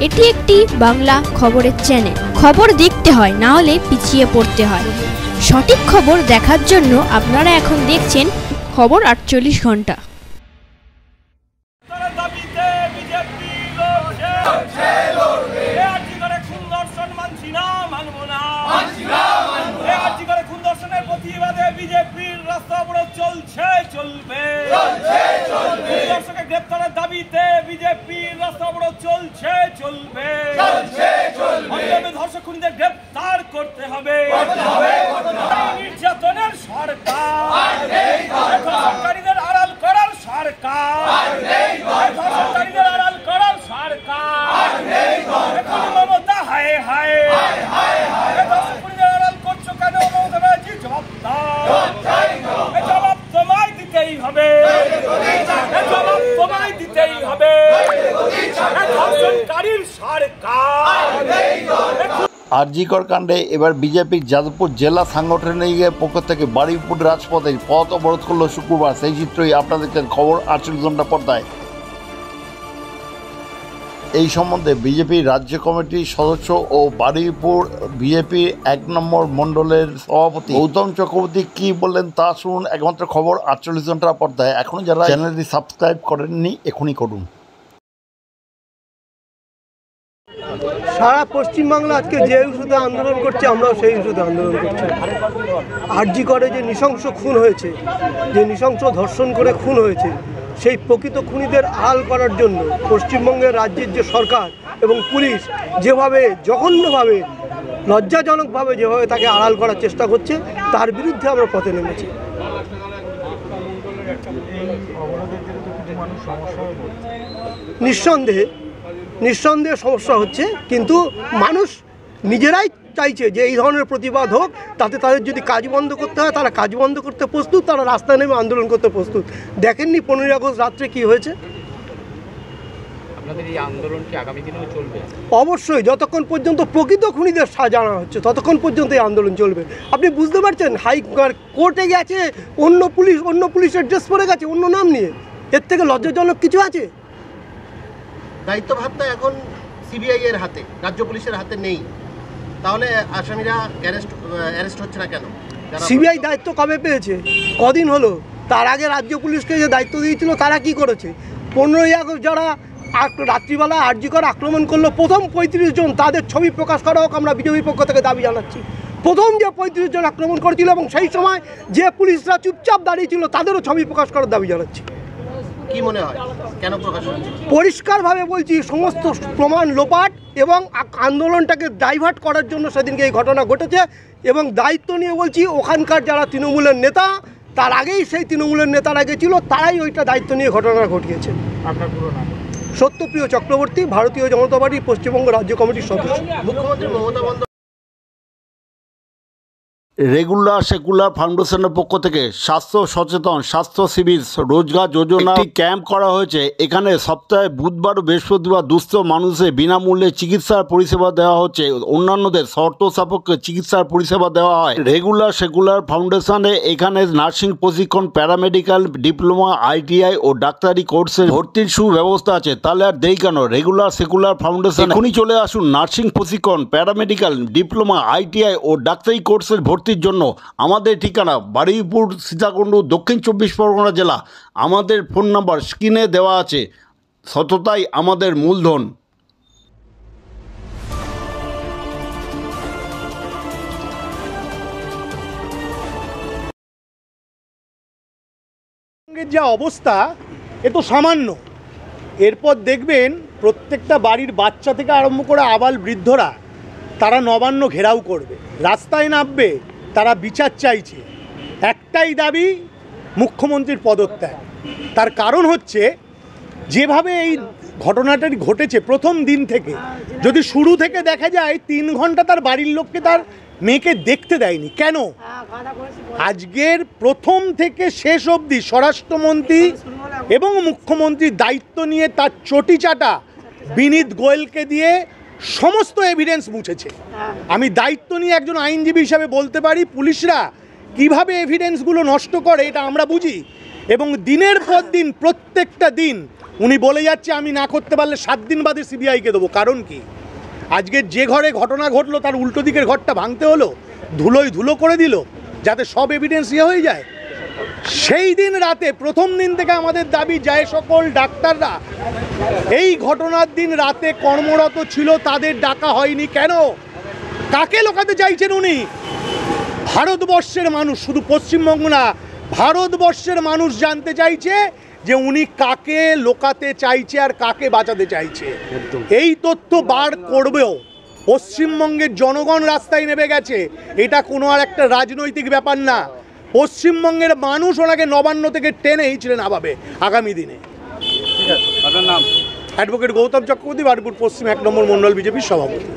এটি একটি বাংলা খবরের চ্যানেল। খবর দেখতে হয়, না হলে পিছিয়ে পড়তে হয়। সঠিক খবর দেখার জন্য আপনারা এখন দেখছেন খবর 48 ঘন্টা। গ্রেপ্তারের দাবিতে বিজেপির রাস্তা অবরোধ চলছে চলবে। ধর্ষক খুনিদের গ্রেপ্তার করতে হবে। নির্যাতনের সরকার, ধর্ষণকারীদের আড়াল করার সরকার, ধর্ষণকারীদের আড়াল করার সরকার। মমতা হায় হায়, ধর্ষক খুনিদের আড়াল করছো কেন মমতা ব্যানার্জি? জবাব দাও, জবাব তোমায় দিতেই হবে, জবাব তোমায় দিতেই হবে। ধর্ষণকারীর সরকার। আরজিকর কাণ্ডে এবার বিজেপির যাদবপুর জেলা সাংগঠনিকের পক্ষ থেকে বারুইপুর রাজপথে পথ অবরোধ করল শুক্রবার। সেই চিত্রই আপনারা দেখছেন খবর 48 ঘন্টা পর্দায়। এই সম্বন্ধে বিজেপির রাজ্য কমিটির সদস্য ও বারুইপুর বিজেপি 1 নম্বর মণ্ডলের সভাপতি গৌতম চক্রবর্তী কী বললেন তা শুনুন একমাত্র খবর 48 ঘন্টা পর্দায়। এখনও যারা চ্যানেলটি সাবস্ক্রাইব করেননি এখনই করুন। সারা পশ্চিমবাংলা আজকে যে ইস্যুতে আন্দোলন করছে, আমরাও সেই ইস্যুতে আন্দোলন করছি। আরজি করে যে নৃশংস খুন হয়েছে, যে নৃশংস ধর্ষণ করে খুন হয়েছে, সেই প্রকৃত খুনিদের আড়াল করার জন্য পশ্চিমবঙ্গের রাজ্যের যে সরকার এবং পুলিশ যেভাবে জঘন্যভাবে লজ্জাজনকভাবে যেভাবে তাকে আড়াল করার চেষ্টা করছে, তার বিরুদ্ধে আমরা পথে নেমেছি। নিঃসন্দেহে সমস্যা হচ্ছে, কিন্তু মানুষ নিজেরাই চাইছে যে এই ধরনের প্রতিবাদ হোক। তাতে তাদের যদি কাজ বন্ধ করতে হয় তারা কাজ বন্ধ করতে প্রস্তুত, তারা রাস্তায় নেমে আন্দোলন করতে প্রস্তুত। দেখেননি 15ই আগস্ট রাত্রে কি হয়েছে? আপনাদের এই আন্দোলন কি আগামী দিনেও চলবে? অবশ্যই, যতক্ষণ পর্যন্ত প্রকৃত খুনিদের সাজা আনা হচ্ছে ততক্ষণ পর্যন্ত এই আন্দোলন চলবে। আপনি বুঝতে পারছেন, কোর্টে গেছে অন্য পুলিশের ড্রেস পরে গেছে অন্য নাম নিয়ে। এর থেকে লজ্জাজনক কিছু আছে? দায়িত্বভাবটা এখন সিবিআই এর হাতে, রাজ্য পুলিশের হাতে নেই। তাহলে আসামিরা অ্যারেস্ট হচ্ছে না কেন? সিবিআই দায়িত্ব কবে পেয়েছে? কদিন হলো? তার আগে রাজ্য পুলিশকে যে দায়িত্ব দিয়েছিল তারা কি করেছে? 15ই আগস্ট যারা রাত্রিবেলা আরজি করে আক্রমণ করলো, প্রথম 35 জন তাদের ছবি প্রকাশ করা হোক, আমরা বিজেপির পক্ষ থেকে দাবি জানাচ্ছি। প্রথম যে 35 জন আক্রমণ করেছিল এবং সেই সময় যে পুলিশরা চুপচাপ দাঁড়িয়েছিল তাদেরও ছবি প্রকাশ করার দাবি জানাচ্ছি। কি মনে হয় কেন প্রকাশ হচ্ছে? পরিষ্কারভাবে বলছি, সমস্ত প্রমাণ লোপাট এবং আন্দোলনটাকে ডাইভার্ট করার জন্য সেদিনকে এই ঘটনা ঘটেছে। এবং দায়িত্ব নিয়ে বলছি, ওখানকার যারা তৃণমূলের নেতা, তার আগেই সেই তৃণমূলের নেতারা গেছিল, তারাই ওইটা দায়িত্ব নিয়ে ঘটনা ঘটিয়েছে। আপনার পুরো নাম? সত্যপ্রিয় চক্রবর্তী, ভারতীয় জনতা পার্টি পশ্চিমবঙ্গ রাজ্য কমিটির সদস্য। মুখ্যমন্ত্রী মমতা বন্দ্যোপাধ্যায় রেগুলার সেকুলার ফাউন্ডেশনের পক্ষ থেকে স্বাস্থ্য সচেতন স্বাস্থ্য শিবির রোজগার যোজনা ক্যাম্প করা হয়েছে। এখানে সপ্তাহে বুধবার ও বৃহস্পতিবার দুস্থ মানুষের বিনামূল্যে চিকিৎসার পরিষেবা দেওয়া হচ্ছে। অন্যান্যদের শর্ত সাপেক্ষে চিকিৎসার পরিষেবা দেওয়া হয়। রেগুলার সেকুলার ফাউন্ডেশনে এখানে নার্সিং প্রশিক্ষণ, প্যারামেডিক্যাল ডিপ্লোমা, ITI ও ডাক্তারি কোর্সের ভর্তির সুব্যবস্থা আছে। তাহলে আর দেরি কেন? রেগুলার সেকুলার ফাউন্ডেশন এখনই চলে আসুন। নার্সিং প্রশিক্ষণ, প্যারামেডিক্যাল ডিপ্লোমা, ITI ও ডাক্তারি কোর্সের ভর্তির জন্য। আমাদের ঠিকানা বারুইপুর, সীতাকুণ্ড, দক্ষিণ 24 পরগনা জেলা। আমাদের ফোন নাম্বার স্ক্রিনে দেওয়া আছে। সততাই আমাদের মূলধন। যা অবস্থা এ তো সামান্য। এরপর দেখবেন প্রত্যেকটা বাড়ির বাচ্চা থেকে আরম্ভ করে আবাল বৃদ্ধরা তারা নবান্ন ঘেরাও করবে, রাস্তায় নামবে, তারা বিচার চাইছে। একটাই দাবি, মুখ্যমন্ত্রীর পদত্যাগ। তার কারণ হচ্ছে যেভাবে এই ঘটনাটা ঘটেছে প্রথম দিন থেকে, যদি শুরু থেকে দেখা যায় 3 ঘন্টা তার বাড়ির লোককে তার মেয়েকে দেখতে দেয়নি। কেন? আজকের প্রথম থেকে শেষ অবধি স্বরাষ্ট্রমন্ত্রী এবং মুখ্যমন্ত্রী দায়িত্ব নিয়ে তার চটি চাটা বিনীত গোয়েলকে দিয়ে সমস্ত এভিডেন্স মুছেছে। আমি দায়িত্ব নিয়ে একজন আইনজীবী হিসাবে বলতে পারি, পুলিশরা কিভাবে এভিডেন্সগুলো নষ্ট করে এটা আমরা বুঝি। এবং দিনের পর দিন প্রত্যেকটা দিন উনি বলে যাচ্ছে আমি না করতে পারলে 7 দিন বাদে সিবিআইকে দেবো। কারণ কি? আজকে যে ঘরে ঘটনা ঘটলো তার উল্টো দিকের ঘরটা ভাঙতে হলো, ধুলোয় ধুলো করে দিল, যাতে সব এভিডেন্স হয়ে যায়। সেই দিন রাতে, প্রথম দিন থেকে আমাদের দাবি, যে সকল ডাক্তাররা এই ঘটনার দিন রাতে কর্মরত ছিল তাদের ডাকা হয়নি কেন? কাকে লোকাতে চাইছেন উনি? ভারতবর্ষের মানুষ, শুধু পশ্চিমবঙ্গ না, ভারতবর্ষের মানুষ জানতে চাইছে যে উনি কাকে লোকাতে চাইছে আর কাকে বাঁচাতে চাইছে। এই তথ্য বার করবেও। পশ্চিমবঙ্গের জনগণ রাস্তায় নেমে গেছে, এটা কোনো আর একটা রাজনৈতিক ব্যাপার না। পশ্চিমবঙ্গের মানুষ ওনাকে নবান্ন থেকে টেনেই ছিলেন আবাবে আগামী দিনে। আপনার নাম? অ্যাডভোকেট গৌতম চক্রবর্তী, বারপুর পশ্চিম 1 নম্বর মণ্ডল বিজেপির সভাপতি।